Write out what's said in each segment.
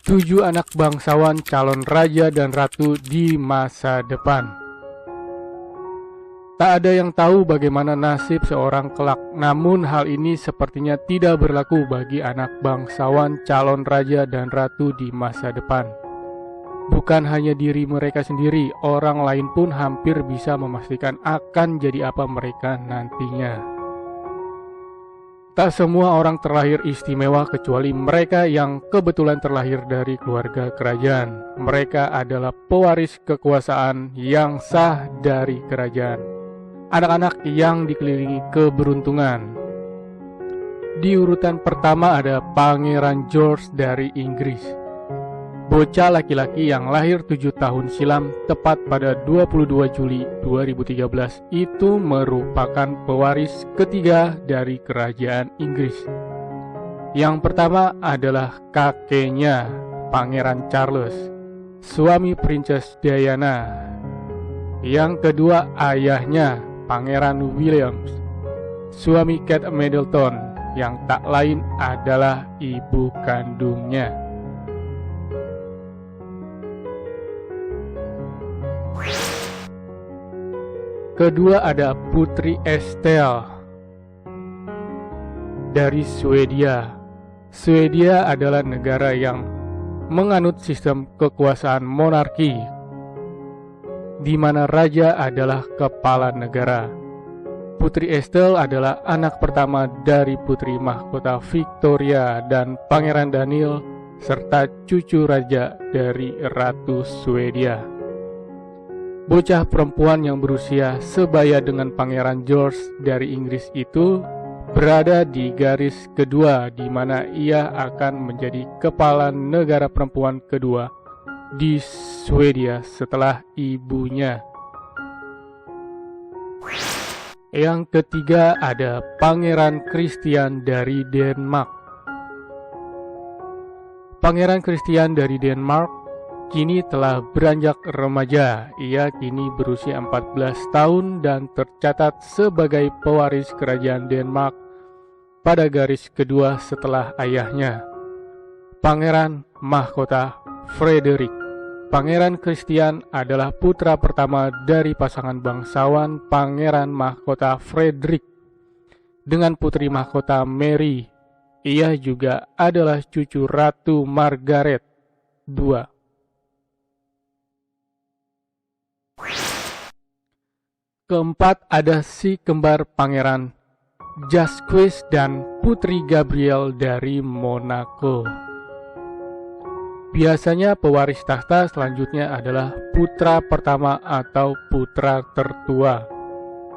7 anak bangsawan calon raja dan ratu di masa depan. Tak ada yang tahu bagaimana nasib seorang kelak, namun hal ini sepertinya tidak berlaku bagi anak bangsawan calon raja dan ratu di masa depan. Bukan hanya diri mereka sendiri, orang lain pun hampir bisa memastikan akan jadi apa mereka nantinya. Tak semua orang terlahir istimewa kecuali mereka yang kebetulan terlahir dari keluarga kerajaan. Mereka adalah pewaris kekuasaan yang sah dari kerajaan. Anak-anak yang dikelilingi keberuntungan. Di urutan pertama ada Pangeran George dari Inggris. Bocah laki-laki yang lahir 7 tahun silam tepat pada 22 Juli 2013 itu merupakan pewaris ketiga dari kerajaan Inggris. Yang pertama adalah kakeknya, Pangeran Charles, suami Princess Diana. Yang kedua ayahnya, Pangeran William, suami Kate Middleton, yang tak lain adalah ibu kandungnya. Kedua ada Putri Estelle dari Swedia. Swedia adalah negara yang menganut sistem kekuasaan monarki, di mana raja adalah kepala negara. Putri Estelle adalah anak pertama dari Putri Mahkota Victoria dan Pangeran Daniel, serta cucu raja dari Ratu Swedia. Bocah perempuan yang berusia sebaya dengan Pangeran George dari Inggris itu berada di garis kedua, di mana ia akan menjadi kepala negara perempuan kedua di Swedia setelah ibunya. Yang ketiga ada Pangeran Christian dari Denmark. Pangeran Christian dari Denmark kini telah beranjak remaja. Ia kini berusia 14 tahun dan tercatat sebagai pewaris kerajaan Denmark pada garis kedua setelah ayahnya, Pangeran Mahkota Frederik. Pangeran Christian adalah putra pertama dari pasangan bangsawan Pangeran Mahkota Frederik dengan Putri Mahkota Mary. Ia juga adalah cucu Ratu Margaret II. Keempat ada si kembar Pangeran Jacques dan Putri Gabrielle dari Monaco. Biasanya pewaris tahta selanjutnya adalah putra pertama atau putra tertua.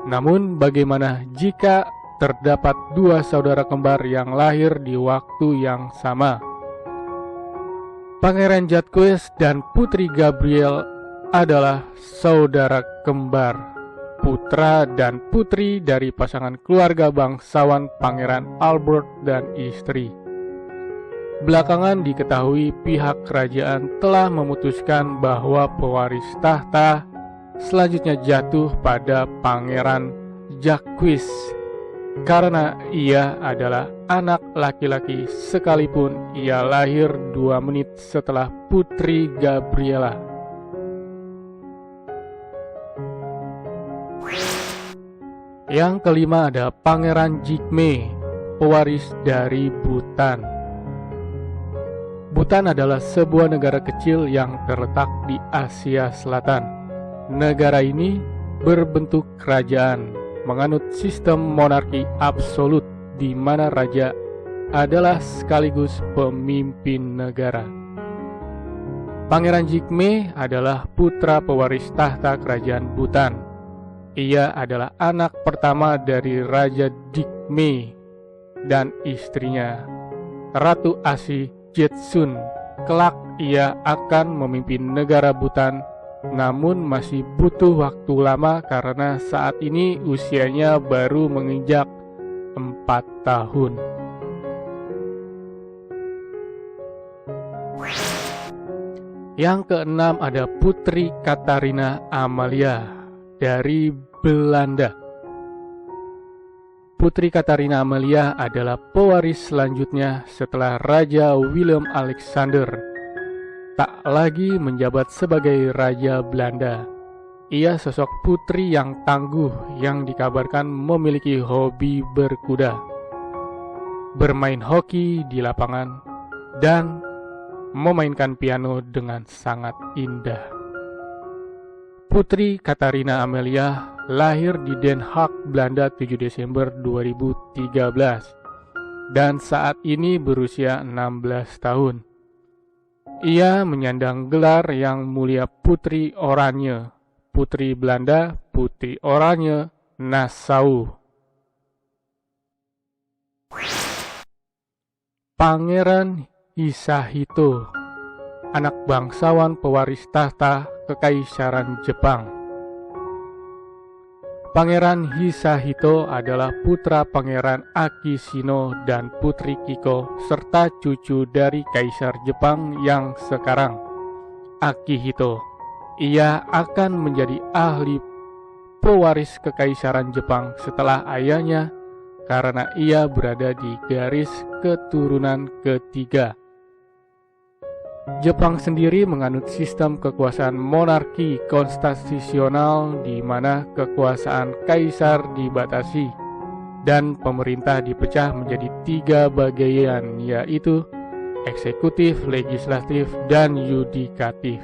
Namun bagaimana jika terdapat 2 saudara kembar yang lahir di waktu yang sama? Pangeran Jacques dan Putri Gabrielle adalah saudara kembar, putra dan putri dari pasangan keluarga bangsawan Pangeran Albert dan istri. Belakangan diketahui pihak kerajaan telah memutuskan bahwa pewaris tahta selanjutnya jatuh pada Pangeran Jacques karena ia adalah anak laki-laki sekalipun ia lahir 2 menit setelah Putri Gabriela. Yang kelima ada Pangeran Jigme, pewaris dari Bhutan. Bhutan adalah sebuah negara kecil yang terletak di Asia Selatan. Negara ini berbentuk kerajaan, menganut sistem monarki absolut di mana raja adalah sekaligus pemimpin negara. Pangeran Jigme adalah putra pewaris tahta kerajaan Bhutan. Ia adalah anak pertama dari Raja Jigme dan istrinya, Ratu Asi Jetsun. Kelak ia akan memimpin negara Bhutan, namun masih butuh waktu lama karena saat ini usianya baru menginjak 4 tahun. Yang keenam ada Putri Katarina Amalia dari Belanda. Putri Katarina Amalia adalah pewaris selanjutnya setelah Raja Willem Alexander tak lagi menjabat sebagai Raja Belanda. Ia sosok putri yang tangguh yang dikabarkan memiliki hobi berkuda, bermain hoki di lapangan, dan memainkan piano dengan sangat indah. Putri Katarina Amelia lahir di Den Haag, Belanda 7 Desember 2013 dan saat ini berusia 16 tahun. Ia menyandang gelar yang mulia Putri Oranje, Putri Belanda, Putri Oranje, Nassau. Pangeran Hisahito, anak bangsawan pewaris tahta Kekaisaran Jepang. Pangeran Hisahito adalah putra Pangeran Akishino dan Putri Kiko, serta cucu dari Kaisar Jepang yang sekarang, Akihito. Ia akan menjadi ahli pewaris Kekaisaran Jepang setelah ayahnya karena ia berada di garis keturunan ketiga. Jepang sendiri menganut sistem kekuasaan monarki konstitusional di mana kekuasaan kaisar dibatasi dan pemerintah dipecah menjadi 3 bagian, yaitu eksekutif, legislatif, dan yudikatif.